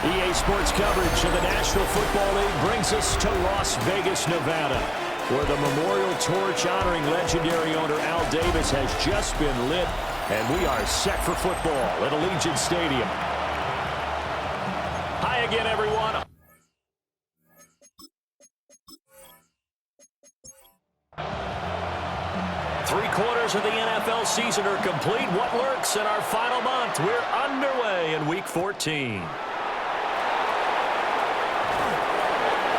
EA Sports coverage of the National Football League brings us to Las Vegas, Nevada, where the memorial torch honoring legendary owner Al Davis has just been lit, and we are set for football at Allegiant Stadium. Hi again, everyone. Three-quarters of the NFL season are complete. What lurks in our final month? We're underway in Week 14.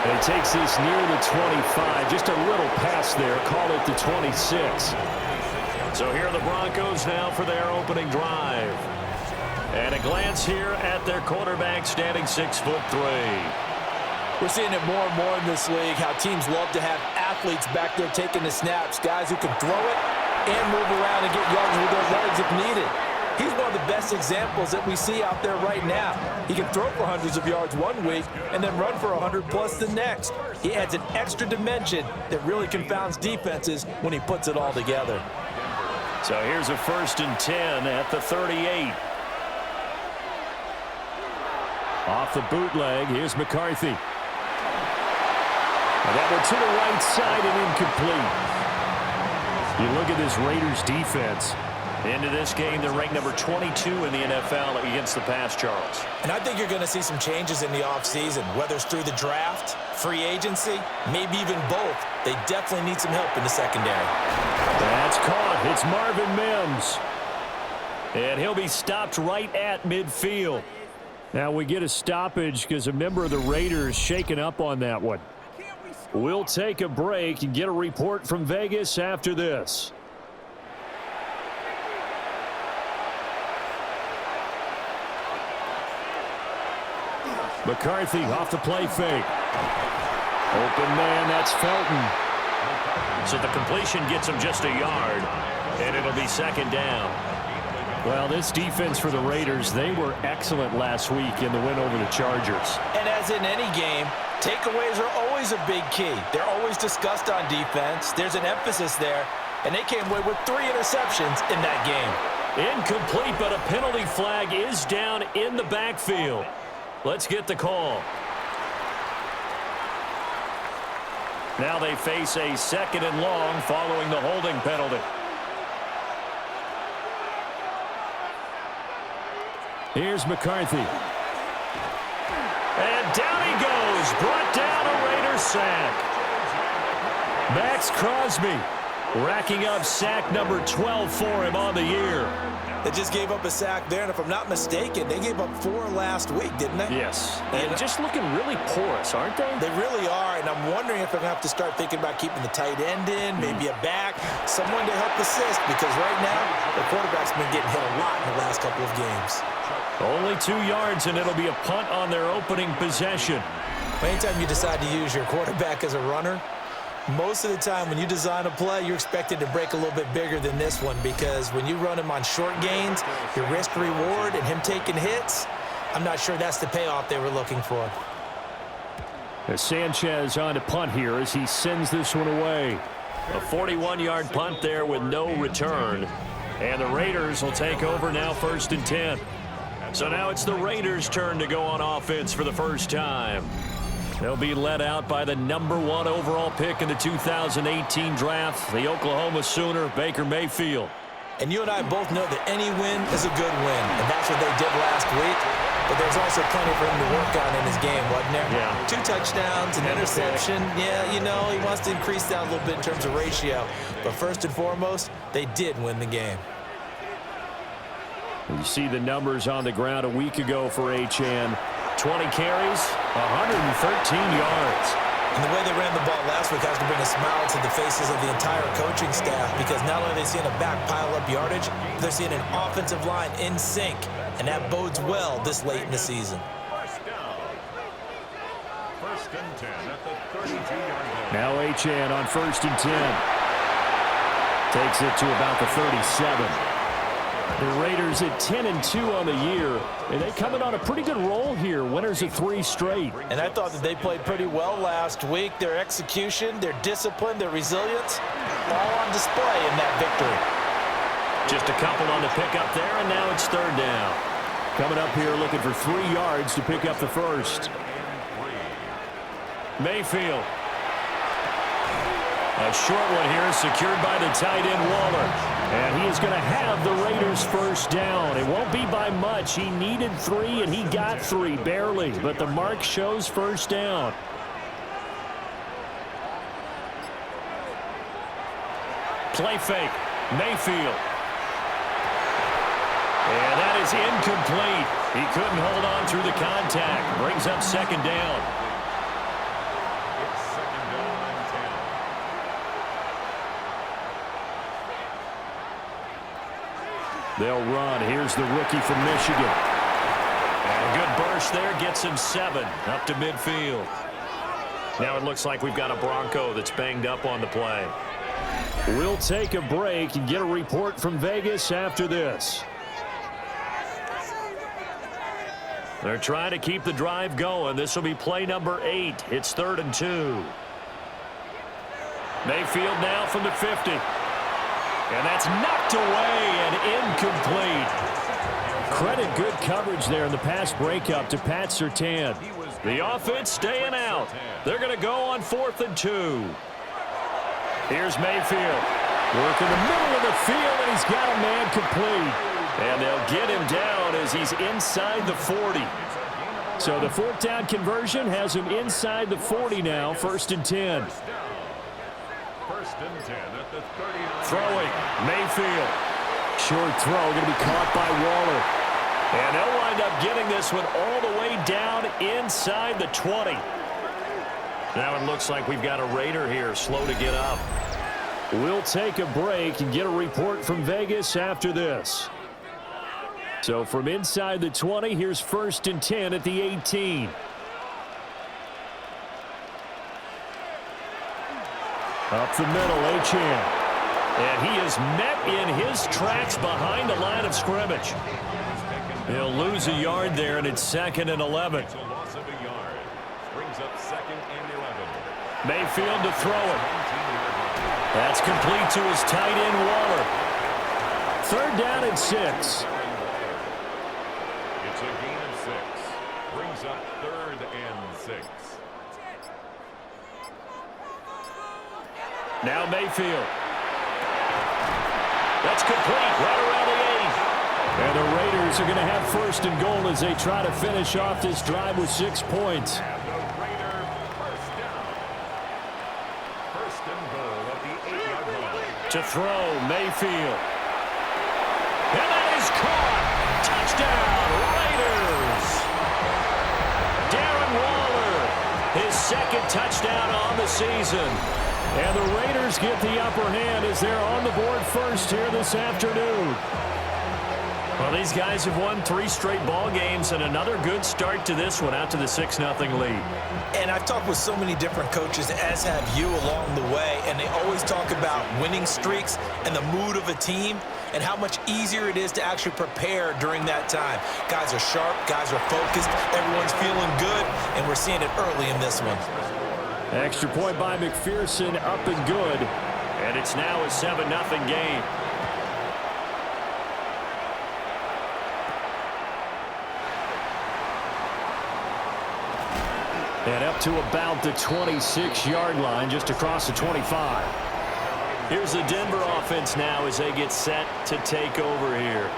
And he takes this near the 25. Just a little pass there. Call it the 26. So here are the Broncos now for their opening drive. And a glance here at their quarterback standing 6'3". We're seeing it more and more in this league, how teams love to have athletes back there taking the snaps, guys who can throw it and move around and get yards with their legs if needed. He's one of the best examples that we see out there right now. He can throw for hundreds of yards one week and then run for 100+ the next. He adds an extra dimension that really confounds defenses when he puts it all together. So here's a 1st and 10 at the 38. Off the bootleg, here's McCarthy. And that one to the right side and incomplete. You look at this Raiders defense. Into this game, they're ranked number 22 in the NFL against the pass, Charles. And I think you're going to see some changes in the offseason, whether it's through the draft, free agency, maybe even both. They definitely need some help in the secondary. That's caught. It's Marvin Mims. And he'll be stopped right at midfield. Now we get a stoppage because a member of the Raiders shaken up on that one. We'll take a break and get a report from Vegas after this. McCarthy off the play fake. Open man, that's Felton. So the completion gets him just a yard, and it'll be 2nd down. Well, this defense for the Raiders, they were excellent last week in the win over the Chargers. And as in any game, takeaways are always a big key. They're always discussed on defense. There's an emphasis there, and they came away with 3 interceptions in that game. Incomplete, but a penalty flag is down in the backfield. Let's get the call. Now they face a 2nd and long following the holding penalty. Here's McCarthy. And down he goes. Brought down, a Raiders sack. Max Crosby racking up sack number 12 for him on the year. They just gave up a sack there, and if I'm not mistaken, they gave up 4 last week, didn't they? Yes. And just looking really porous, aren't they? They really are, and I'm wondering if they're going to have to start thinking about keeping the tight end in, maybe a back, someone to help assist, because right now, the quarterback's been getting hit a lot in the last couple of games. Only 2 yards, and it'll be a punt on their opening possession. Anytime you decide to use your quarterback as a runner, most of the time when you design a play, you're expected to break a little bit bigger than this one, because when you run him on short gains, your risk-reward and him taking hits, I'm not sure that's the payoff they were looking for. As Sanchez on to punt here as he sends this one away. A 41-yard punt there with no return. And the Raiders will take over now 1st and 10. So now it's the Raiders' turn to go on offense for the first time. They'll be led out by the number 1 overall pick in the 2018 draft, the Oklahoma Sooner, Baker Mayfield. And you and I both know that any win is a good win, and that's what they did last week. But there's also plenty for him to work on in his game, wasn't there? Yeah. 2 touchdowns, an interception. Yeah, you know, he wants to increase that a little bit in terms of ratio. But first and foremost, they did win the game. You see the numbers on the ground a week ago for H.N. 20 carries, 113 yards. And the way they ran the ball last week has to bring a smile to the faces of the entire coaching staff, because not only are they seeing a back pile up yardage, they're seeing an offensive line in sync, and that bodes well this late in the season. First and 10 at the 32-yard line. Now H.N. on 1st and 10. Takes it to about the 37. The Raiders at 10-2 on the year, and they coming on a pretty good roll here. Winners of 3 straight. And I thought that they played pretty well last week. Their execution, their discipline, their resilience, all on display in that victory. Just a couple on the pickup there, and now it's 3rd down. Coming up here looking for 3 yards to pick up the first. Mayfield. A short one here secured by the tight end Waller. And he is going to have the Raiders first down. It won't be by much. He needed 3 and he got 3 barely. But the mark shows first down. Play fake. Mayfield. And that is incomplete. He couldn't hold on through the contact. Brings up second down. It's second down and 10. They'll run. Here's the rookie from Michigan. And a good burst there gets him 7 up to midfield. Now it looks like we've got a Bronco that's banged up on the play. We'll take a break and get a report from Vegas after this. They're trying to keep the drive going. This will be play number 8. It's 3rd and 2. Mayfield now from the 50. And that's knocked away and incomplete. Credit good coverage there in the pass breakup to Pat Surtain. The offense staying out. They're going to go on 4th and 2. Here's Mayfield. Work in the middle of the field, and he's got a man complete. And they'll get him down as he's inside the 40. So the 4th down conversion has him inside the 40 now, 1st and 10. 1st and 10 at the 39. Throwing, Mayfield. Short throw, going to be caught by Waller. And they'll wind up getting this one all the way down inside the 20. Now it looks like we've got a Raider here, slow to get up. We'll take a break and get a report from Vegas after this. So from inside the 20, here's 1st and 10 at the 18. Up the middle, Achane. And he is met in his tracks behind the line of scrimmage. He'll lose a yard there, and it's 2nd and 11. It's a loss of a yard. Brings up 2nd and 11. Mayfield to throw it. That's complete to his tight end, Waller. 3rd down and 6. It's a gain of 6. Brings up 3rd and 6. Now Mayfield. That's complete right around the 8. And the Raiders are going to have 1st and goal as they try to finish off this drive with 6 points. And the Raider first down. 1st and goal at the 8-yard line. To throw, Mayfield. And that is caught. Touchdown, Raiders. Darren Waller, his 2nd touchdown on the season. And the Raiders get the upper hand as they're on the board first here this afternoon. Well, these guys have won 3 straight ball games and another good start to this one out to the 6-0 lead. And I've talked with so many different coaches, as have you along the way, and they always talk about winning streaks and the mood of a team and how much easier it is to actually prepare during that time. Guys are sharp, guys are focused, everyone's feeling good, and we're seeing it early in this one. Extra point by McPherson, up and good. And it's now a 7-0 game. And up to about the 26-yard line, just across the 25. Here's the Denver offense now as they get set to take over here.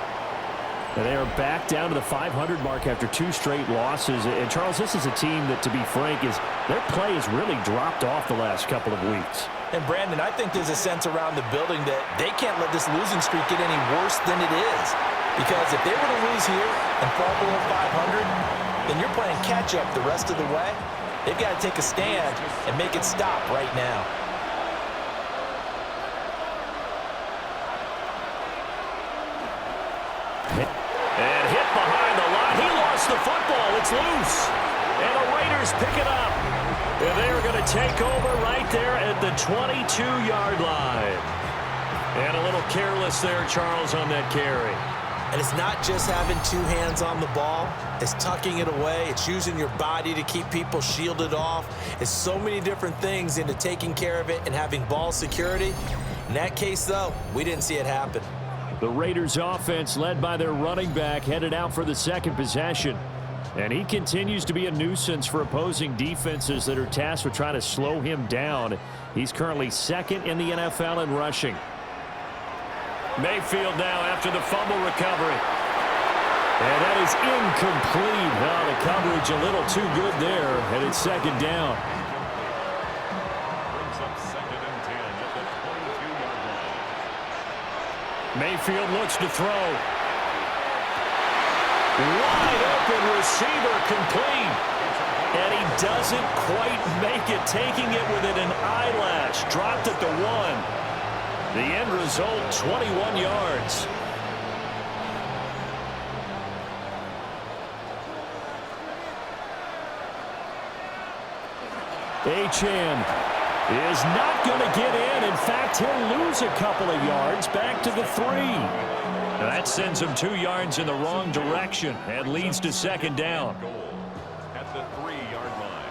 And they are back down to the 500 mark after 2 straight losses. And, Charles, this is a team that, to be frank, their play has really dropped off the last couple of weeks. And, Brandon, I think there's a sense around the building that they can't let this losing streak get any worse than it is. Because if they were to lose here and fall below 500, then you're playing catch-up the rest of the way. They've got to take a stand and make it stop right now. And hit behind the line. He lost the football. It's loose. And the Raiders pick it up. And they're going to take over right there at the 22-yard line. And a little careless there, Charles, on that carry. And it's not just having 2 hands on the ball. It's tucking it away. It's using your body to keep people shielded off. It's so many different things into taking care of it and having ball security. In that case, though, we didn't see it happen. The Raiders offense led by their running back headed out for the second possession. And he continues to be a nuisance for opposing defenses that are tasked with trying to slow him down. He's currently second in the NFL in rushing. Mayfield now after the fumble recovery. And that is incomplete. Now the coverage a little too good there, and it's second down. Brings up 2nd and 10 at the 22-yard line. Mayfield looks to throw. Wide open receiver complete. And he doesn't quite make it, taking it within an eyelash. Dropped at the 1. The end result, 21 yards. Achane is not going to get in. In fact, he'll lose a couple of yards back to the 3. Now that sends him 2 yards in the wrong direction and leads to second down. Goal at the 3-yard line.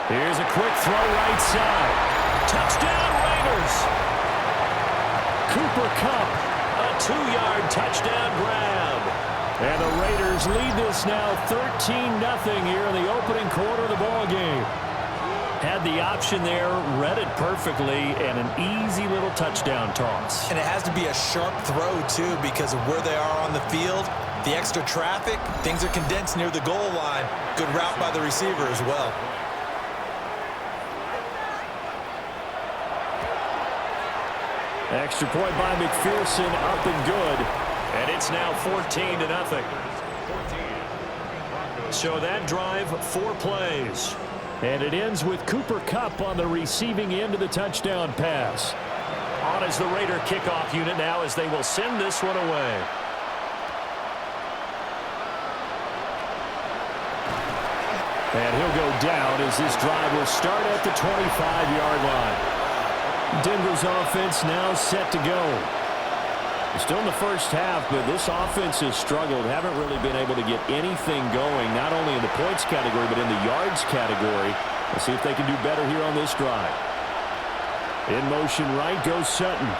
Here's a quick throw right side. Touchdown Raiders. Cooper Kupp, a 2-yard touchdown grab. And the Raiders lead this now 13-0 here in the opening quarter of the ball game. Had the option there, read it perfectly, and an easy little touchdown toss. And it has to be a sharp throw, too, because of where they are on the field. The extra traffic, things are condensed near the goal line. Good route by the receiver as well. Extra point by McPherson, up and good. And it's now 14-0. So that drive, 4 plays. And it ends with Cooper Kupp on the receiving end of the touchdown pass. On as the Raider kickoff unit now as they will send this one away. And he'll go down as this drive will start at the 25-yard line. Denver's offense now set to go. Still in the first half, but this offense has struggled. Haven't really been able to get anything going, not only in the points category, but in the yards category. Let's see if they can do better here on this drive. In motion right goes Sutton.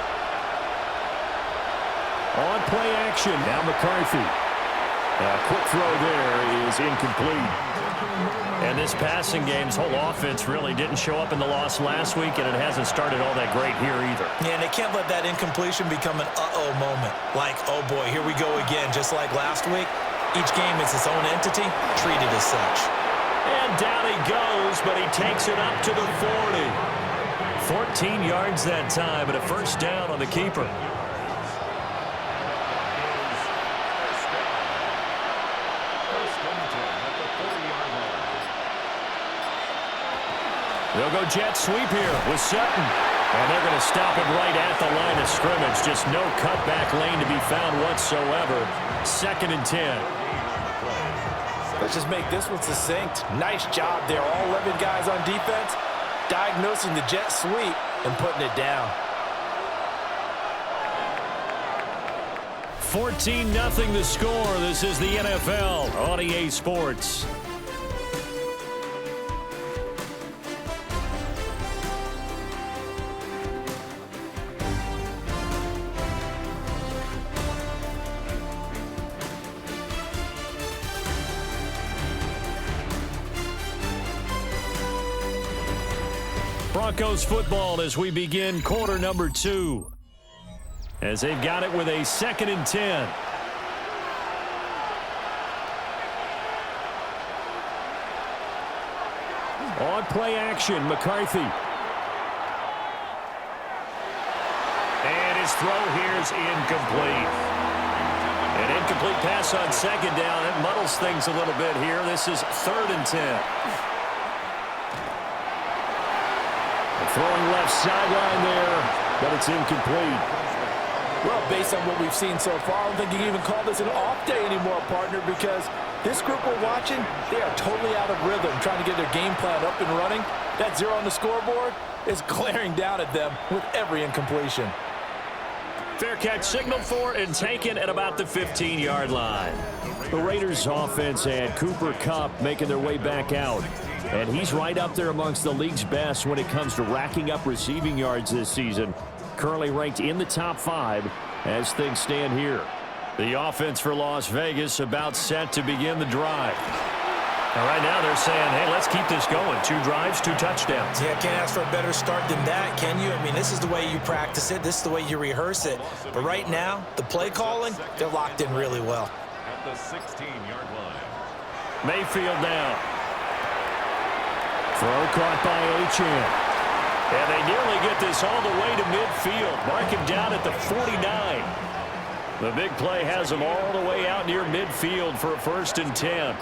On play action, now McCarthy. A quick throw there is incomplete. And this passing game's whole offense really didn't show up in the loss last week, and it hasn't started all that great here either. Yeah, and they can't let that incompletion become an uh-oh moment. Like, oh boy, here we go again, just like last week. Each game is its own entity, treated as such. And down he goes, but he takes it up to the 40. 14 yards that time, and a first down on the keeper. They'll go jet sweep here with Sutton. And they're going to stop him right at the line of scrimmage. Just no cutback lane to be found whatsoever. 2nd and 10. Let's just make this one succinct. Nice job there. All 11 guys on defense diagnosing the jet sweep and putting it down. 14-0 the score. This is the NFL on EA Sports. Broncos football as we begin quarter number 2. As they've got it with a 2nd and 10. On play action, McCarthy. And his throw here is incomplete. An incomplete pass on 2nd down. It muddles things a little bit here. This is 3rd and 10. Throwing left sideline there, but it's incomplete. Well, based on what we've seen so far, I don't think you can even call this an off day anymore, partner, because this group we're watching, they are totally out of rhythm, trying to get their game plan up and running. That 0 on the scoreboard is glaring down at them with every incompletion. Fair catch signaled for and taken at about the 15-yard line. The Raiders offense and Cooper Kupp making their way back out. And he's right up there amongst the league's best when it comes to racking up receiving yards this season. Currently ranked in the top 5 as things stand here. The offense for Las Vegas about set to begin the drive. And right now they're saying, hey, let's keep this going. 2 drives, 2 touchdowns. Yeah, can't ask for a better start than that, can you? I mean, this is the way you practice it. This is the way you rehearse it. But right now, the play calling, they're locked in really well. At the 16-yard line. Mayfield now. Throw caught by Achane. And they nearly get this all the way to midfield. Mark him down at the 49. The big play has him all the way out near midfield for a 1st and 10.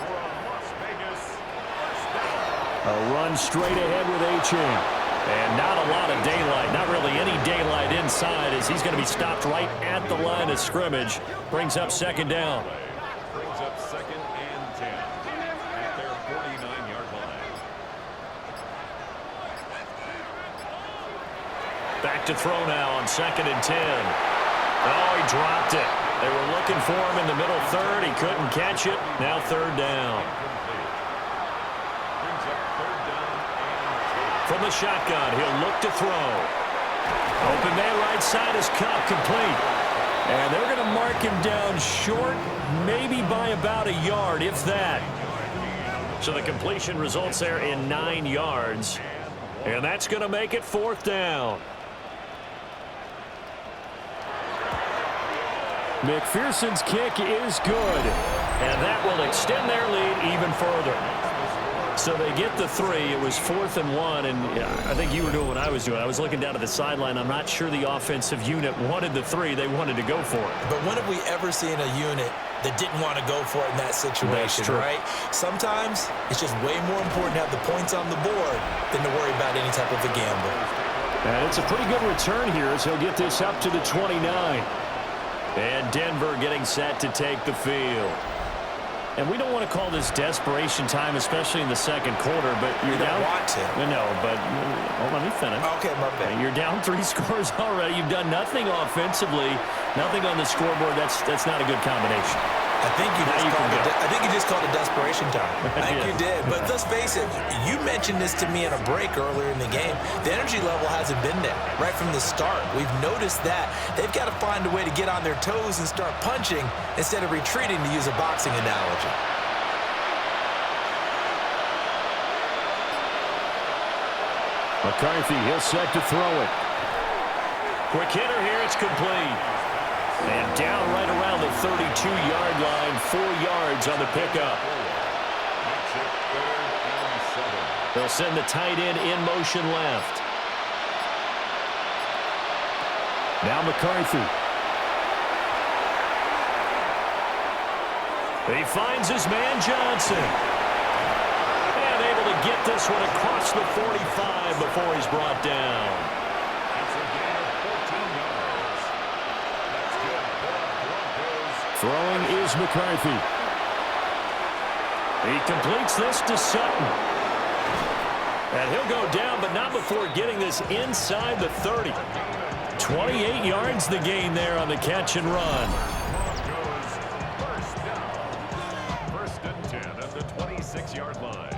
A run straight ahead with Achane. And not a lot of daylight, not really any daylight inside as he's going to be stopped right at the line of scrimmage. Brings up 2nd down. Brings up 2nd and 10 at their 49-yard line. Back to throw now on 2nd and 10. Oh, he dropped it. They were looking for him in the middle 3rd. He couldn't catch it. Now 3rd down. From the shotgun, he'll look to throw. Open man right side is caught, complete. And they're going to mark him down short, maybe by about a yard, if that. So the completion results there in 9 yards. And that's going to make it 4th down. McPherson's kick is good. And that will extend their lead even further. So they get the 3. It was 4th and 1, and I think you were doing what I was doing. I was looking down at the sideline. I'm not sure the offensive unit wanted the 3. They wanted to go for it. But when have we ever seen a unit that didn't want to go for it in that situation, right? Sometimes it's just way more important to have the points on the board than to worry about any type of a gamble. And it's a pretty good return here as he'll get this up to the 29. And Denver getting set to take the field. And we don't want to call this desperation time, especially in the 2nd quarter, but you're down. You don't want to. No, but let me finish. Okay, my bad. You're down 3 scores already. You've done nothing offensively, nothing on the scoreboard. That's not a good combination. I think you just called it desperation time. I think you did. But let's face it, you mentioned this to me in a break earlier in the game. The energy level hasn't been there right from the start. We've noticed that. They've got to find a way to get on their toes and start punching instead of retreating, to use a boxing analogy. McCarthy, he'll set to throw it. Quick hitter here, it's complete. And down right around the 32-yard line, 4 yards on the pickup. They'll send the tight end in motion left. Now McCarthy. He finds his man Johnson. And able to get this one across the 45 before he's brought down. Throwing is McCarthy. He completes this to Sutton. And he'll go down, but not before getting this inside the 30. 28 yards the gain there on the catch and run. First and 10 at the 26-yard line.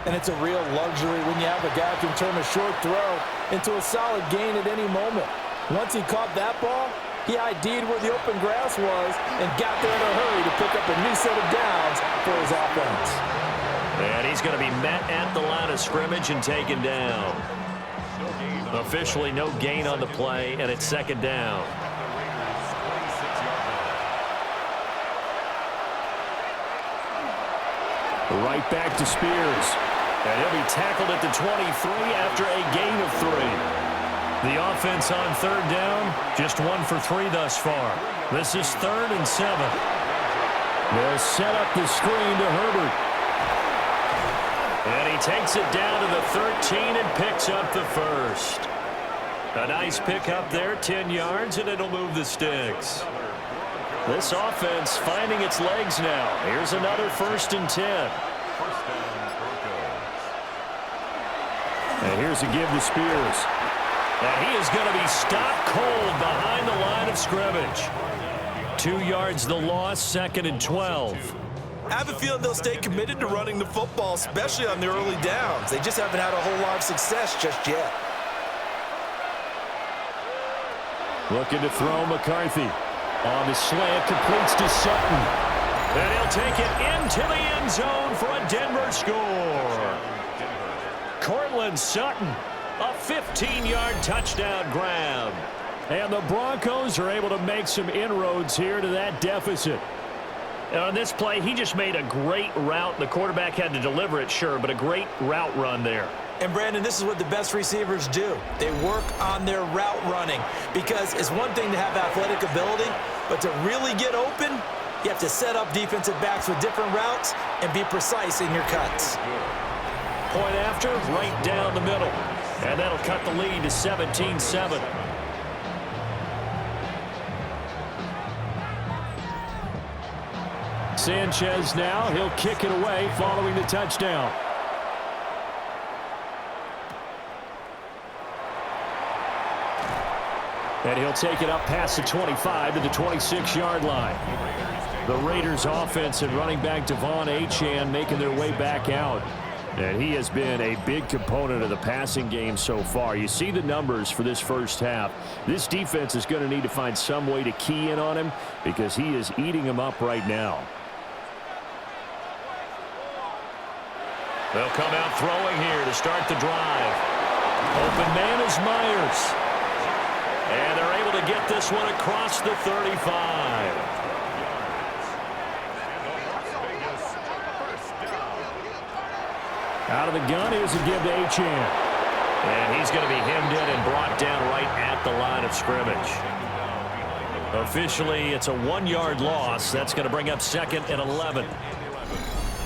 And it's a real luxury when you have a guy who can turn a short throw into a solid gain at any moment. Once he caught that ball, he ID'd where the open grass was and got there in a hurry to pick up a new set of downs for his offense. And he's going to be met at the line of scrimmage and taken down. Officially no gain on the play, and it's 2nd down. Right back to Spears. And he'll be tackled at the 23 after a gain of 3. The offense on 3rd down, just 1 for 3 thus far. This is 3rd and 7. They'll set up the screen to Herbert. And he takes it down to the 13 and picks up the 1st. A nice pickup there, 10 yards, and it'll move the sticks. This offense finding its legs now. Here's another 1st and 10. And here's a give to Spears. And he is going to be stopped cold behind the line of scrimmage. 2 yards the loss, 2nd and 12. I have a feeling they'll stay committed to running the football, especially on the early downs. They just haven't had a whole lot of success just yet. Looking to throw McCarthy. On the slant, completes to Sutton. And he'll take it into the end zone for a Denver score. Cortland Sutton, a 15-yard touchdown grab. And the Broncos are able to make some inroads here to that deficit. On this play, he just made a great route. The quarterback had to deliver it, sure, but a great route run there. And, Brandon, this is what the best receivers do. They work on their route running because it's one thing to have athletic ability, but to really get open, you have to set up defensive backs with different routes and be precise in your cuts. Point after, right down the middle. And that'll cut the lead to 17-7. Sanchez now, he'll kick it away following the touchdown. And he'll take it up past the 25 to the 26-yard line. The Raiders offense and running back Devon Achane making their way back out. And he has been a big component of the passing game so far. You see the numbers for this first half. This defense is going to need to find some way to key in on him because he is eating them up right now. They'll come out throwing here to start the drive. Open man is Myers. And they're able to get this one across the 35. Out of the gun, here's a give to Achane. And he's going to be hemmed in and brought down right at the line of scrimmage. Officially, it's a 1-yard loss. That's going to bring up 2nd and 11.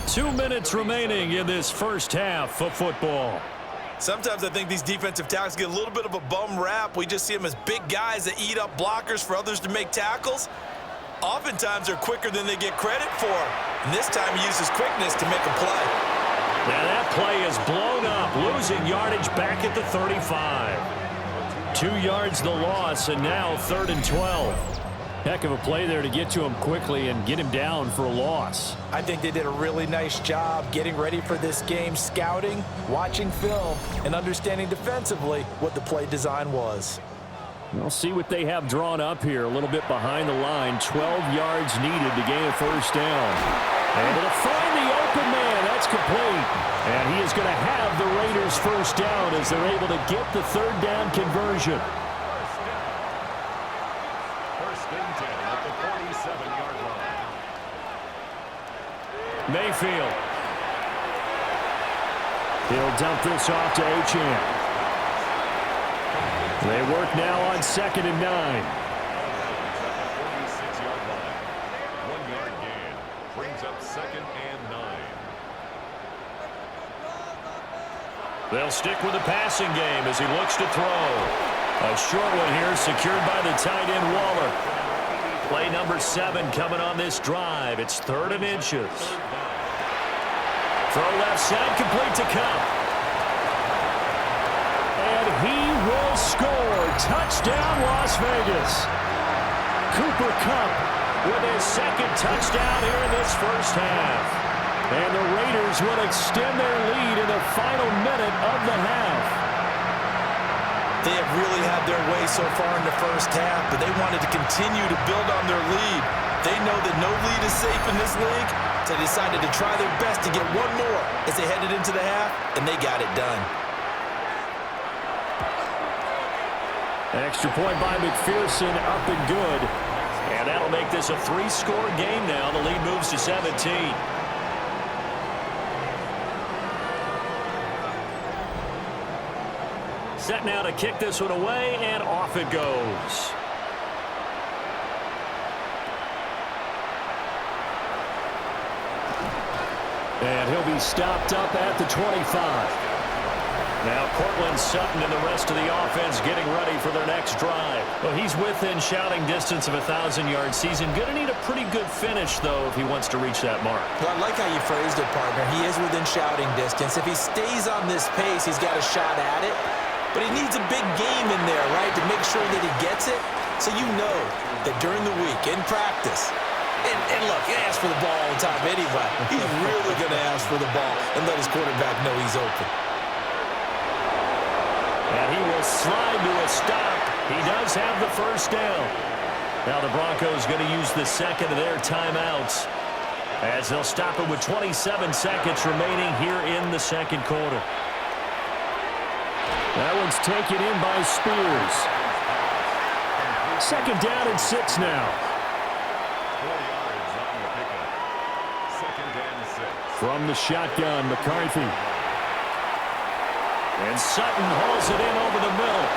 2 minutes remaining in this first half of football. Sometimes I think these defensive tackles get a little bit of a bum rap. We just see them as big guys that eat up blockers for others to make tackles. Oftentimes, they're quicker than they get credit for. And this time, he uses quickness to make a play. Now that play is blown up, losing yardage back at the 35. 2 yards the loss, and now 3rd and 12. Heck of a play there to get to him quickly and get him down for a loss. I think they did a really nice job getting ready for this game, scouting, watching film, and understanding defensively what the play design was. We'll see what they have drawn up here. A little bit behind the line. 12 yards needed to gain a first down. Able to find the open man. That's complete. And he is going to have the Raiders first down as they're able to get the 3rd down conversion. First and 10 at the 47-yard line. Mayfield. He'll dump this off to Achane. They work now on 2nd and 9. 46-yard line. 1-yard gain. Brings up 2nd and 9. They'll stick with the passing game as he looks to throw. A short one here secured by the tight end Waller. Play number 7 coming on this drive. It's 3rd and inches. Throw left side, complete to Cup. And he will score. Touchdown, Las Vegas. Cooper Kupp with his 2nd touchdown here in this first half. And the Raiders will extend their lead in the final minute of the half. They have really had their way so far in the first half, but they wanted to continue to build on their lead. They know that no lead is safe in this league, so they decided to try their best to get one more as they headed into the half, and they got it done. Extra point by McPherson, up and good. And that'll make this a 3-score game now. The lead moves to 17. Set now to kick this one away, and off it goes. And he'll be stopped up at the 25. Now Cortland Sutton and the rest of the offense getting ready for their next drive. Well, he's within shouting distance of a 1,000-yard season. Going to need a pretty good finish, though, if he wants to reach that mark. Well, I like how you phrased it, partner. He is within shouting distance. If he stays on this pace, he's got a shot at it. But he needs a big game in there, right, to make sure that he gets it. So you know that during the week, in practice, and look, he asks for the ball all the time anyway. He's really going to ask for the ball and let his quarterback know he's open. And he will slide to a stop. He does have the first down. Now the Broncos going to use the second of their timeouts as they'll stop it with 27 seconds remaining here in the second quarter. That one's taken in by Spears. Second down and 6 now. 4 yards on the pickup. Second and 6. From the shotgun, McCarthy. And Sutton hauls it in over the middle.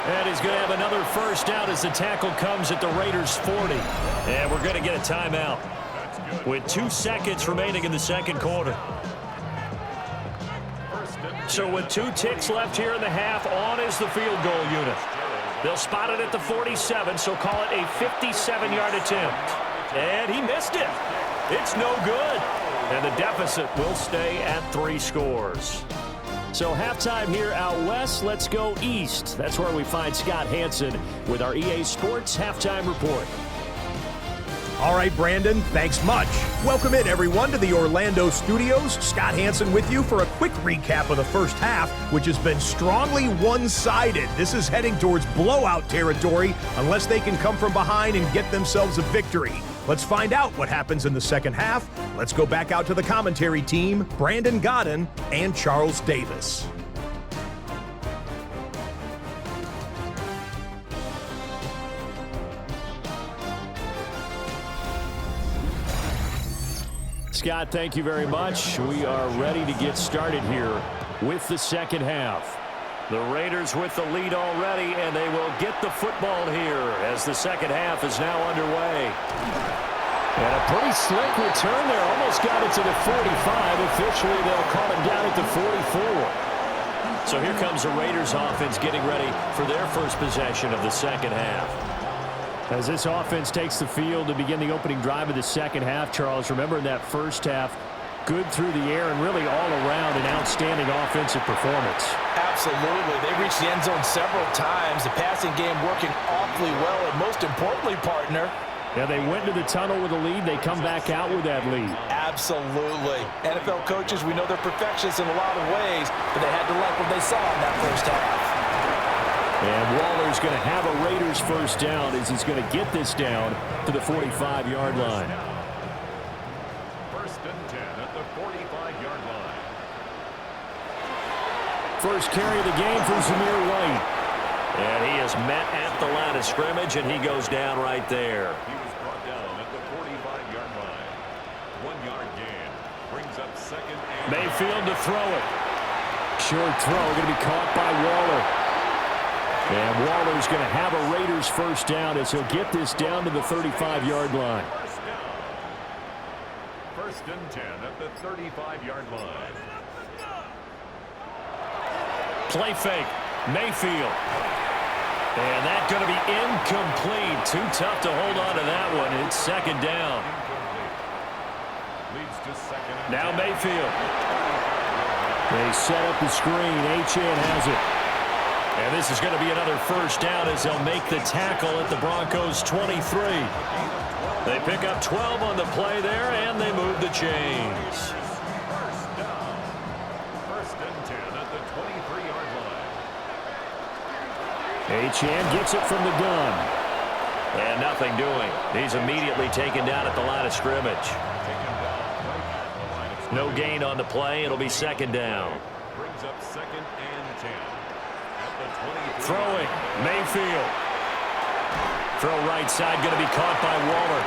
And he's going to have another first down as the tackle comes at the Raiders' 40. And we're going to get a timeout with 2 seconds remaining in the second quarter. So with 2 ticks left here in the half, on is the field goal unit. They'll spot it at the 47, so call it a 57-yard attempt. And he missed it. It's no good. And the deficit will stay at 3 scores. So halftime here out west, let's go east. That's where we find Scott Hanson with our EA Sports Halftime Report. All right, Brandon, thanks much. Welcome in, everyone, to the Orlando studios. Scott Hanson with you for a quick recap of the first half, which has been strongly one-sided. This is heading towards blowout territory unless they can come from behind and get themselves a victory. Let's find out what happens in the second half. Let's go back out to the commentary team, Brandon Godden and Charles Davis. Scott, thank you very much. We are ready to get started here with the second half. The Raiders with the lead already, and they will get the football here as the second half is now underway. And a pretty slick return there. Almost got it to the 45. Officially, they'll call it down at the 44. So here comes the Raiders offense getting ready for their first possession of the second half. As this offense takes the field to begin the opening drive of the second half, Charles, remember in that first half, good through the air and really all around an outstanding offensive performance. Absolutely. They reached the end zone several times. The passing game working awfully well, and most importantly, partner, yeah, they went to the tunnel with a lead. They come back out with that lead. Absolutely. NFL coaches, we know they're perfectionists in a lot of ways, but they had to like what they saw in that first half. And Waller's going to have a Raiders first down as he's going to get this down to the 45-yard line. First and 10 at the 45-yard line. First carry of the game for Zamir White. And he is met at the line of scrimmage, and he goes down right there. He was brought down at the 45-yard line. 1 yard gain. Brings up second and... Mayfield to throw it. Short throw going to be caught by Waller. And Waller's going to have a Raiders first down as he'll get this down to the 35-yard line. First down. First and 10 at the 35-yard line. Play fake. Mayfield. And that's going to be incomplete. Too tough to hold on to that one. It's second down. Leads to second and Now 10. Mayfield. They set up the screen. Achane has it. And this is going to be another first down as they'll make the tackle at the Broncos 23. They pick up 12 on the play there, and they move the chains. First down. First and 10 at the 23-yard line. Achane gets it from the gun. And nothing doing. He's immediately taken down at the line of scrimmage. No gain on the play. It'll be second down. Brings up second and 10. Throwing, Mayfield. Throw right side, going to be caught by Waller.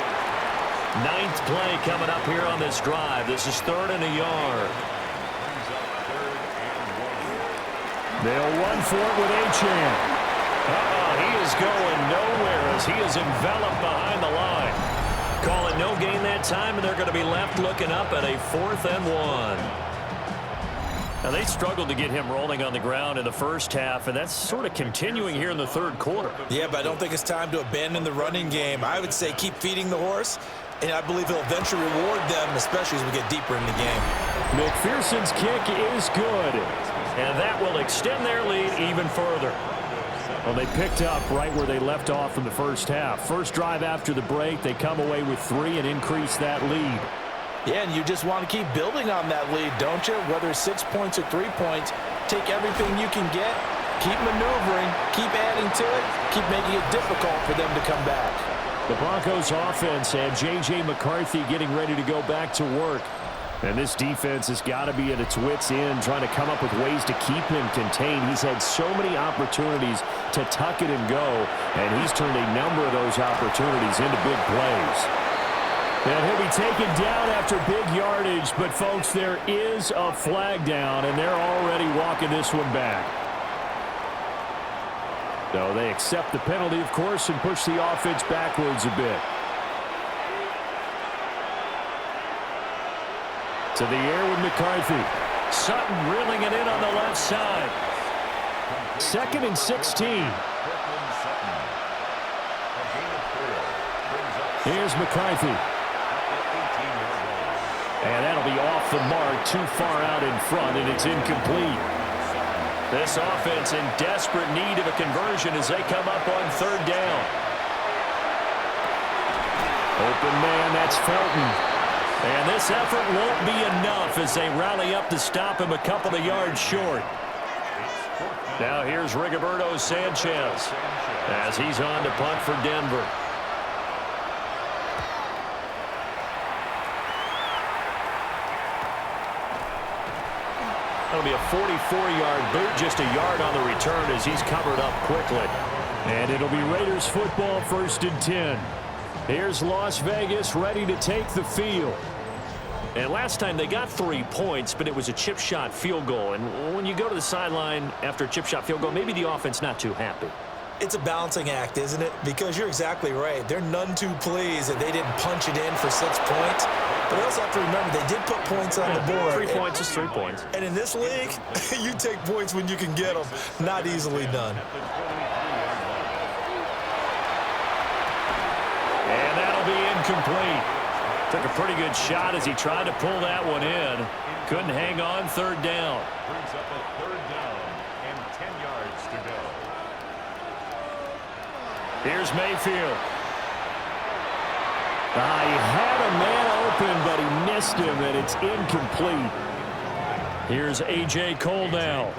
9th play coming up here on this drive. This is 3rd and a yard. They'll run for it with Achane. He is going nowhere as he is enveloped behind the line. Call it no gain that time, and they're going to be left looking up at a 4th and 1. Now, they struggled to get him rolling on the ground in the first half, and that's sort of continuing here in the third quarter. Yeah, but I don't think it's time to abandon the running game. I would say keep feeding the horse, and I believe he'll eventually reward them, especially as we get deeper in the game. McPherson's kick is good, and that will extend their lead even further. Well, they picked up right where they left off in the first half. First drive after the break, they come away with 3 and increase that lead. Yeah, and you just want to keep building on that lead, don't you? Whether it's 6 points or 3 points, take everything you can get, keep maneuvering, keep adding to it, keep making it difficult for them to come back. The Broncos offense and J.J. McCarthy getting ready to go back to work. And this defense has got to be at its wits' end, trying to come up with ways to keep him contained. He's had so many opportunities to tuck it and go, and he's turned a number of those opportunities into big plays. And he'll be taken down after big yardage, but, folks, there is a flag down, and they're already walking this one back. So they accept the penalty, of course, and push the offense backwards a bit. To the air with McCarthy. Sutton reeling it in on the left side. 2nd and 16. Here's McCarthy. And that'll be off the mark, too far out in front, and it's incomplete. This offense in desperate need of a conversion as they come up on 3rd down. Open man, that's Felton. And this effort won't be enough as they rally up to stop him a couple of yards short. Now here's Rigoberto Sanchez as he's on to punt for Denver. That'll be a 44-yard boot, just a yard on the return as he's covered up quickly. And it'll be Raiders football, 1st and 10. Here's Las Vegas ready to take the field. And last time they got 3 points, but it was a chip shot field goal. And when you go to the sideline after a chip shot field goal, maybe the offense not too happy. It's a balancing act, isn't it? Because you're exactly right. They're none too pleased that they didn't punch it in for 6 points. But we also have to remember they did put points on the board. 3 points is 3 points. And in this league, you take points when you can get them. Not easily done. And that'll be incomplete. Took a pretty good shot as he tried to pull that one in. Couldn't hang on, 3rd down. Brings up a 3rd down and 10 yards to go. Here's Mayfield. He had a man open, but he missed him, and it's incomplete. Here's A.J. Cole now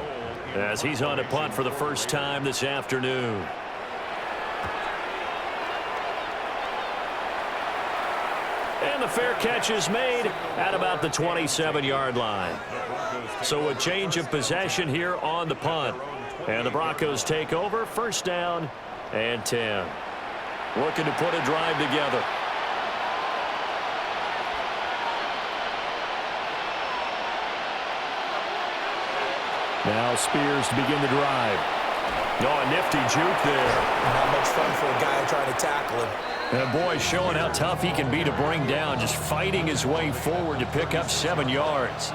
as he's on a punt for the first time this afternoon. And the fair catch is made at about the 27-yard line. So a change of possession here on the punt. And the Broncos take over, 1st down and 10. Looking to put a drive together. Now Spears to begin the drive. A nifty juke there. Not much fun for a guy trying to tackle him. And boy, showing how tough he can be to bring down, just fighting his way forward to pick up 7 yards.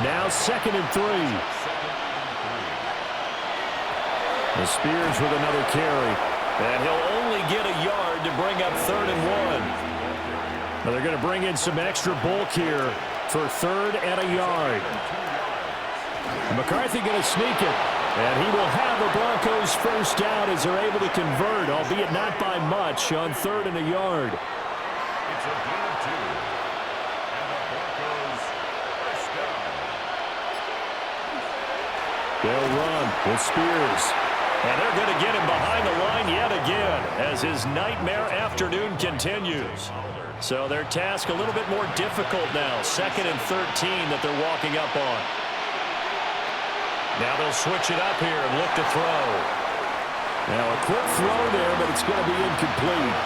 Now 2nd and 3. The Spears with another carry. And he'll only get a yard to bring up 3rd and 1. Now they're going to bring in some extra bulk here for 3rd and a yard. McCarthy going to sneak it. And he will have the Broncos 1st down as they're able to convert, albeit not by much, on 3rd and a yard. It's a gain of 2. And the Broncos 1st down. They'll run with Spears. And they're going to get him behind the line yet again as his nightmare afternoon continues. So their task a little bit more difficult now. 2nd and 13 that they're walking up on. Now they'll switch it up here and look to throw. Now a quick throw there, but it's going to be incomplete.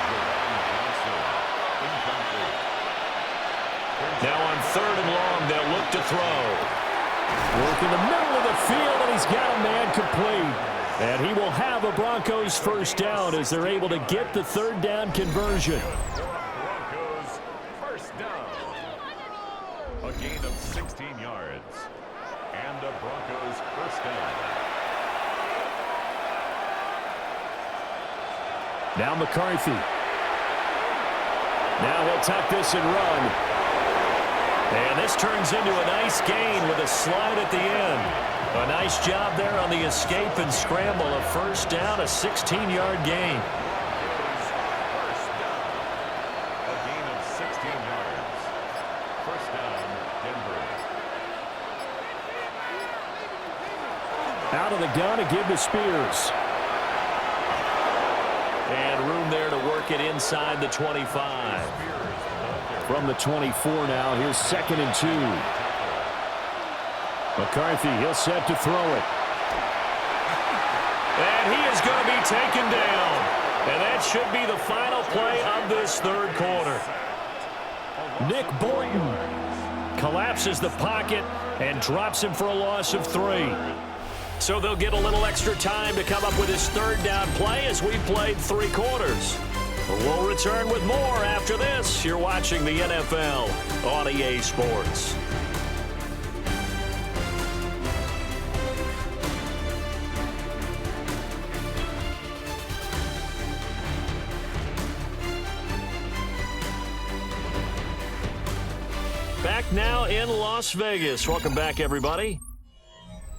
Now on 3rd and long, they'll look to throw. Work in the middle of the field, and he's got a man complete. And he will have a Broncos 1st down as they're able to get the 3rd down conversion. Broncos 1st down. A gain of 16 yards. And the Broncos 1st down. Now McCarthy. Now he'll tuck this and run. And this turns into a nice gain with a slide at the end. A nice job there on the escape and scramble. A first down, a 16-yard gain. A gain of 16 yards. First down, Denver. Out of the gun to give to Spears. And room there to work it inside the 25. From the 24 now, here's 2nd and 2. McCarthy, he'll set to throw it. And he is going to be taken down. And that should be the final play of this third quarter. Nick Bolton collapses the pocket and drops him for a loss of 3. So they'll get a little extra time to come up with his third down play as we played 3 quarters. We'll return with more after this. You're watching the NFL on EA Sports. Back now in Las Vegas. Welcome back, everybody.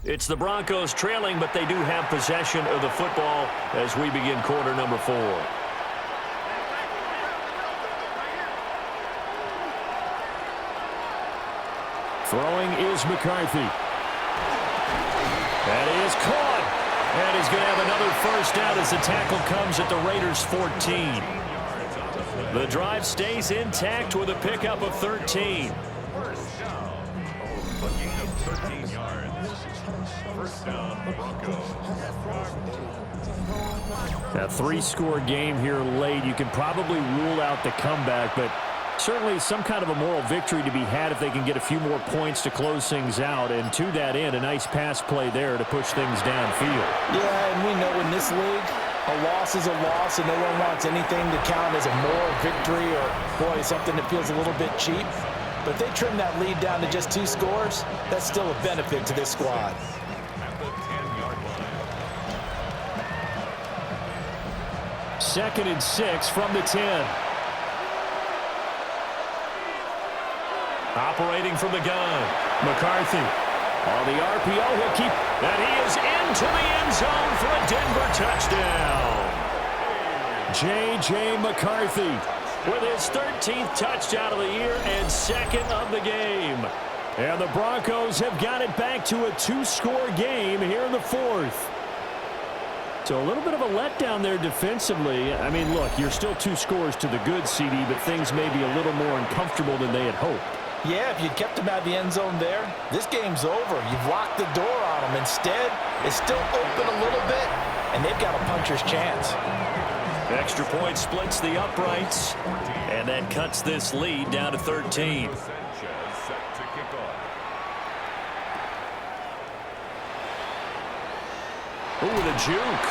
It's the Broncos trailing, but they do have possession of the football as we begin quarter number 4. Throwing is McCarthy. That is caught. And he's going to have another first down as the tackle comes at the Raiders' 14. The drive stays intact with a pickup of 13. First down. A gain of 13 yards. First down, Broncos. A 3-score game here late. You can probably rule out the comeback, but certainly some kind of a moral victory to be had if they can get a few more points to close things out. And to that end, a nice pass play there to push things downfield. Yeah, and we know in this league, a loss is a loss, and no one wants anything to count as a moral victory or, boy, something that feels a little bit cheap. But if they trim that lead down to just 2 scores, that's still a benefit to this squad. At the 10-yard line. 2nd and 6 from the 10. Operating from the gun. McCarthy on the RPO. He'll keep. And he is into the end zone for a Denver touchdown. J.J. McCarthy with his 13th touchdown of the year and 2nd of the game. And the Broncos have got it back to a 2-score game here in the 4th. So a little bit of a letdown there defensively. I mean, look, you're still 2 scores to the good, CD, but things may be a little more uncomfortable than they had hoped. Yeah, if you kept him out of the end zone there, this game's over. You've locked the door on him. Instead, it's still open a little bit, and they've got a puncher's chance. Extra point splits the uprights, and that cuts this lead down to 13. Sanchez set to kick off. Ooh, with a juke.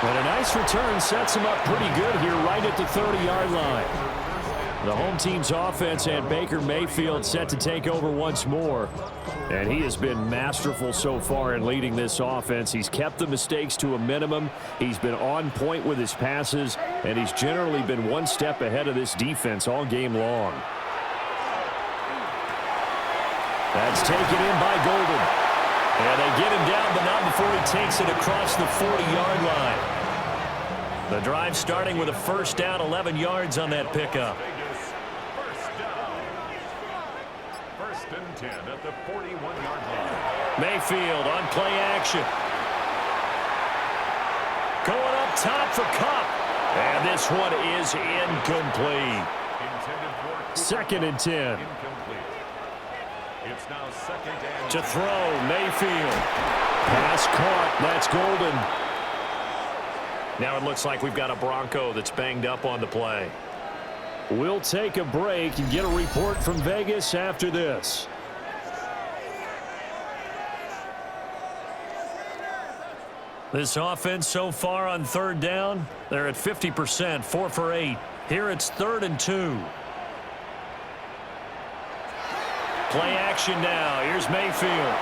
And a nice return sets him up pretty good here right at the 30-yard line. The home team's offense and Baker Mayfield set to take over once more. And he has been masterful so far in leading this offense. He's kept the mistakes to a minimum. He's been on point with his passes, and he's generally been one step ahead of this defense all game long. That's taken in by Golden. And they get him down, but not before he takes it across the 40-yard line. The drive starting with a first down, 11 yards on that pickup. First and 10 at the 41-yard line. Mayfield on play action. Going up top for Kupp. And this one is incomplete. Intended for 2nd and 10. incomplete. It's now 2nd and To throw, Mayfield. Pass caught. That's Golden. Now it looks like we've got a Bronco that's banged up on the play. We'll take a break and get a report from Vegas after this. This offense so far on 3rd down, they're at 50%, 4 for 8. Here it's 3rd and 2. Play action now. Here's Mayfield.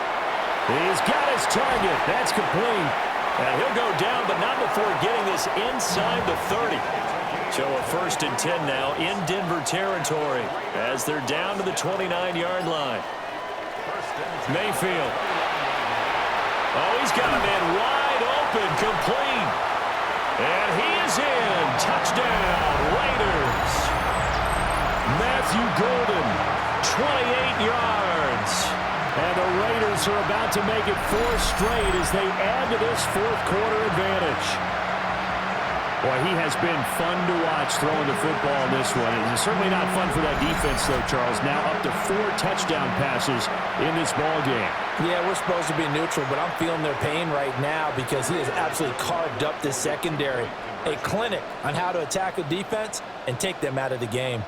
He's got his target. That's complete. And he'll go down, but not before getting this inside the 30. So a 1st and 10 now in Denver territory as they're down to the 29-yard line. Mayfield. Oh, he's got a man wide open, complete. And he is in. Touchdown, Raiders. Matthew Golden, 28 yards. And the Raiders are about to make it 4 straight as they add to this fourth-quarter advantage. Boy, he has been fun to watch throwing the football in this one. It's certainly not fun for that defense, though, Charles. Now up to 4 touchdown passes in this ball game. Yeah, we're supposed to be neutral, but I'm feeling their pain right now because he has absolutely carved up this secondary. A clinic on how to attack a defense and take them out of the game.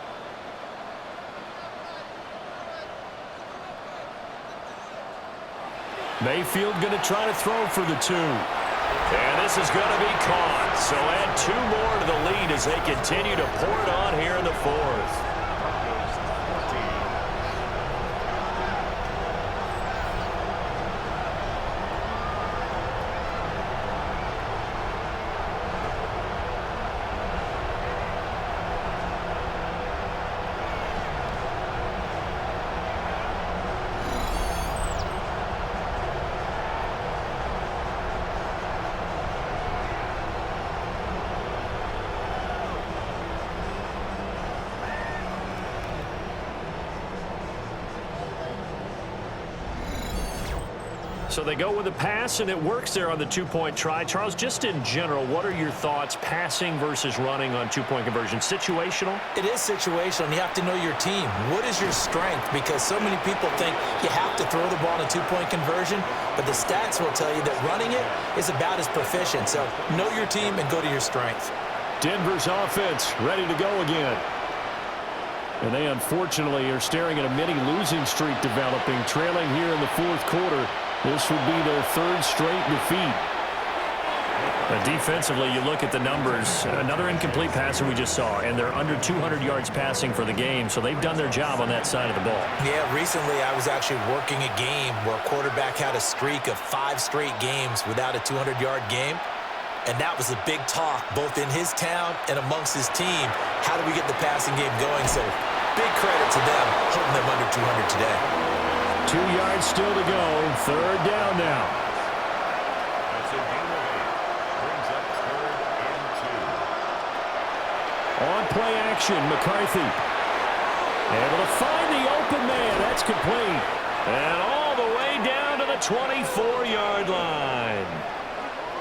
Mayfield going to try to throw for the 2. And this is going to be caught. So add 2 more to the lead as they continue to pour it on here in the 4th. So they go with a pass, and it works there on the 2-point try. Charles, just in general, what are your thoughts passing versus running on 2-point conversion? Situational? It is situational, and you have to know your team. What is your strength? Because so many people think you have to throw the ball in a 2-point conversion, but the stats will tell you that running it is about as proficient. So know your team and go to your strength. Denver's offense ready to go again. And they unfortunately are staring at a mini losing streak developing, trailing here in the 4th quarter. This would be their 3rd straight defeat. Defensively, you look at the numbers. Another incomplete passer we just saw, and they're under 200 yards passing for the game, so they've done their job on that side of the ball. Yeah, recently I was actually working a game where a quarterback had a streak of 5 straight games without a 200-yard game, and that was a big talk both in his town and amongst his team. How do we get the passing game going? So big credit to them holding them under 200 today. 2 yards still to go. 3rd down now. That's a gain of 8. Brings up 3rd and 2. On play action, McCarthy. Able to find the open man. That's complete. And all the way down to the 24-yard line.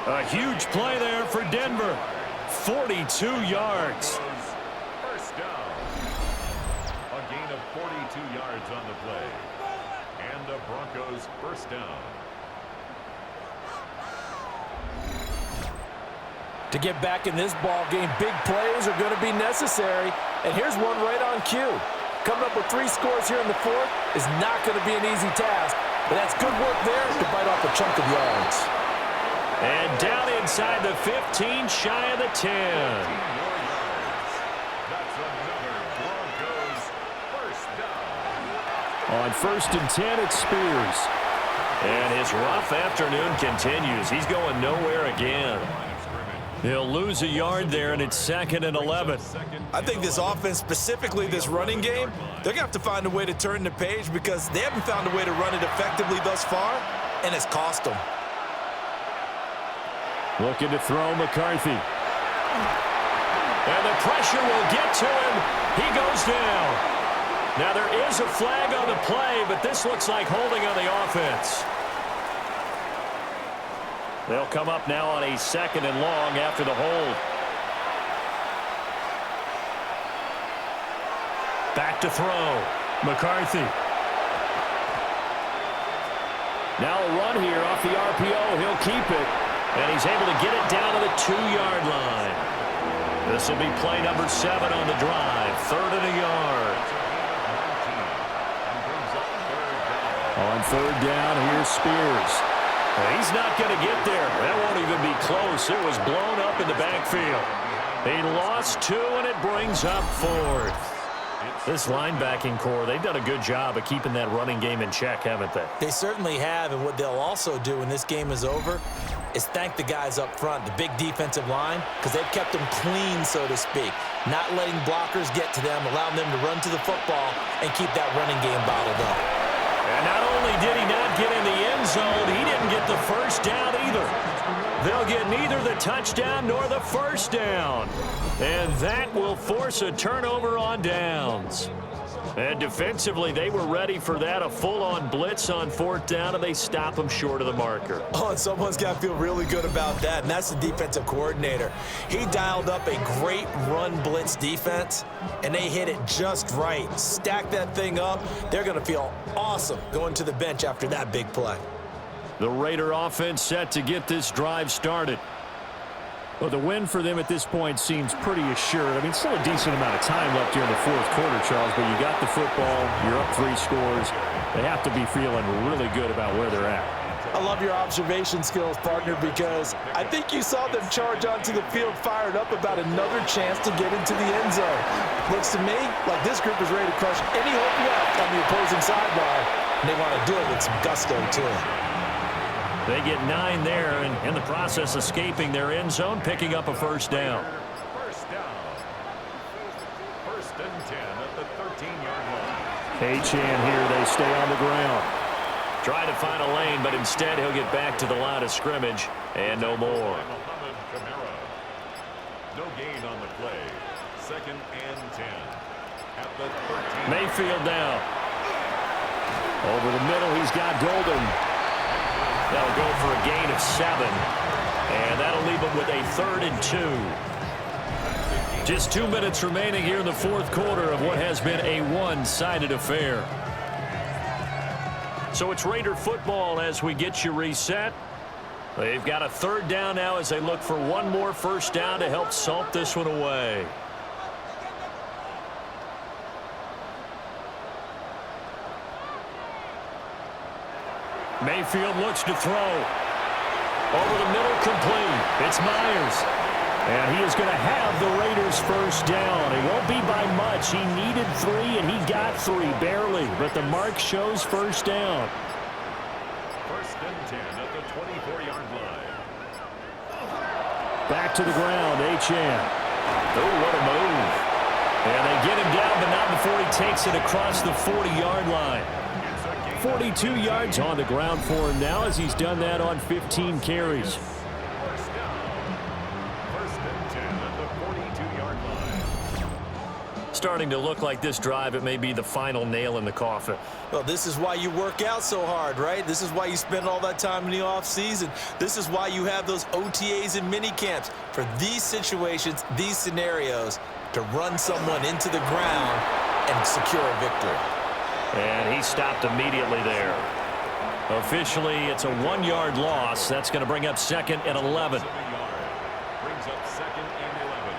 A huge play there for Denver. 42 yards. First down. A gain of 42 yards on the play. And the Broncos first down. To get back in this ball game, big plays are going to be necessary. And here's one right on cue. Coming up with 3 scores here in the 4th is not going to be an easy task. But that's good work there to bite off a chunk of yards. And down inside the 15, shy of the 10. That's another Broncos first down. On 1st and 10, it's Spears. And his rough afternoon continues. He's going nowhere again. He'll lose a yard there, and it's 2nd and 11. I think this offense, specifically this running game, they're going to have to find a way to turn the page because they haven't found a way to run it effectively thus far, and it's cost them. Looking to throw McCarthy. And the pressure will get to him. He goes down. Now there is a flag on the play, but this looks like holding on the offense. They'll come up now on a 2nd and long after the hold. Back to throw. McCarthy. Now a run here off the RPO. He'll keep it. And he's able to get it down to the 2-yard line. This will be play number 7 on the drive. 3rd and a yard. On 3rd down, here's Spears. He's not going to get there. That won't even be close. It was blown up in the backfield. He lost 2, and it brings up 4th. This linebacking core, they've done a good job of keeping that running game in check, haven't they? They certainly have, and what they'll also do when this game is over is thank the guys up front, the big defensive line, because they've kept them clean, so to speak, not letting blockers get to them, allowing them to run to the football and keep that running game bottled up. And not only did he not get in the end zone, he didn't get the first down either. They'll get neither the touchdown nor the first down. And that will force a turnover on downs. And defensively, they were ready for that, a full-on blitz on fourth down, and they stop them short of the marker. Oh, and someone's got to feel really good about that, and that's the defensive coordinator. He dialed up a great run blitz defense, and they hit it just right. Stack that thing up. They're going to feel awesome going to the bench after that big play. The Raider offense set to get this drive started. Well, the win for them at this point seems pretty assured. I mean, still a decent amount of time left here in the fourth quarter, Charles, but you got the football, you're up 3 scores. They have to be feeling really good about where they're at. I love your observation skills, partner, because I think you saw them charge onto the field fired up about another chance to get into the end zone. Looks to me like this group is ready to crush any hope left on the opposing sideline, and they want to do it with some gusto, too. They get 9 there, and in the process escaping their end zone, picking up a first down. First down. First and 10 at the 13-yard line. Achane here, they stay on the ground. Try to find a lane, but instead he'll get back to the line of scrimmage, and no more. No gain on the play. Second and 10 at the 13. Mayfield down. Over the middle, he's got Golden. That'll go for a gain of 7. And that'll leave them with a 3rd and 2. Just 2 minutes remaining here in the fourth quarter of what has been a one-sided affair. So it's Raider football as we get you reset. They've got a 3rd down now as they look for one more first down to help salt this one away. Mayfield looks to throw. Over the middle, complete. It's Myers. And he is going to have the Raiders first down. It won't be by much. He needed 3, and he got 3, barely. But the mark shows first down. First and 10 at the 24-yard line. Back to the ground, Achane. Oh, what a move. And they get him down, but not before he takes it across the 40-yard line. 42 yards on the ground for him now as he's done that on 15 carries. First down. First and 10 at the 42-yard line. Starting to look like this drive, it may be the final nail in the coffin. Well, this is why you work out so hard, right? This is why you spend all that time in the offseason. This is why you have those OTAs and mini camps for these situations, these scenarios, to run someone into the ground and secure a victory. And he stopped immediately there. Officially, it's a 1-yard loss. That's going to bring up 2nd and 11. Brings up 2nd and 11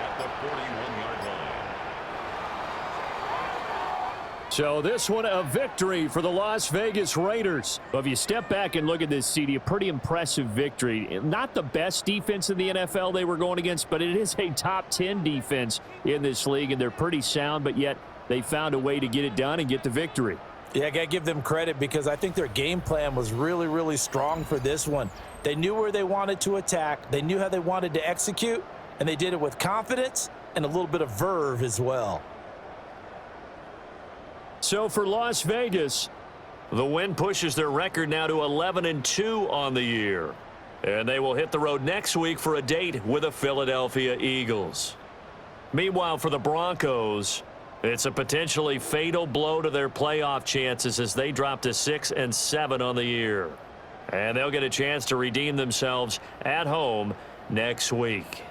at the 41-yard line. So this one a victory for the Las Vegas Raiders. Well, if you step back and look at this, CD, a pretty impressive victory. Not the best defense in the NFL they were going against, but it is a top 10 defense in this league, and they're pretty sound, but yet they found a way to get it done and get the victory. Yeah, I got to give them credit because I think their game plan was really, really strong for this one. They knew where they wanted to attack. They knew how they wanted to execute, and they did it with confidence and a little bit of verve as well. So for Las Vegas, the win pushes their record now to 11-2 on the year. And they will hit the road next week for a date with the Philadelphia Eagles. Meanwhile, for the Broncos, it's a potentially fatal blow to their playoff chances as they drop to 6-7 on the year. And they'll get a chance to redeem themselves at home next week.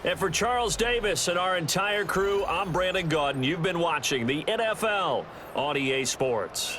And for Charles Davis and our entire crew, I'm Brandon Gaudin. You've been watching the NFL on EA Sports.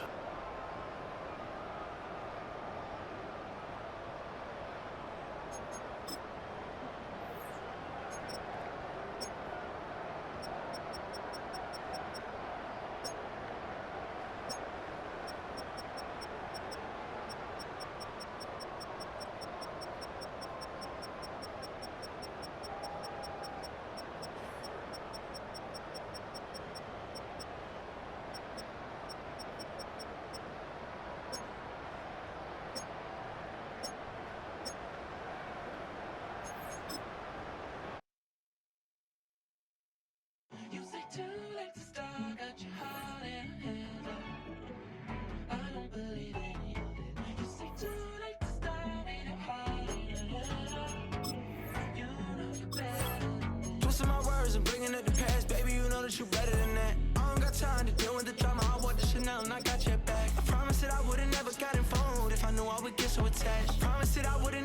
that you better than that. I don't got time to deal with the drama. I wore the Chanel and I got your back. I promise that I would've never got involved if I knew I would get so attached. Promise that I wouldn't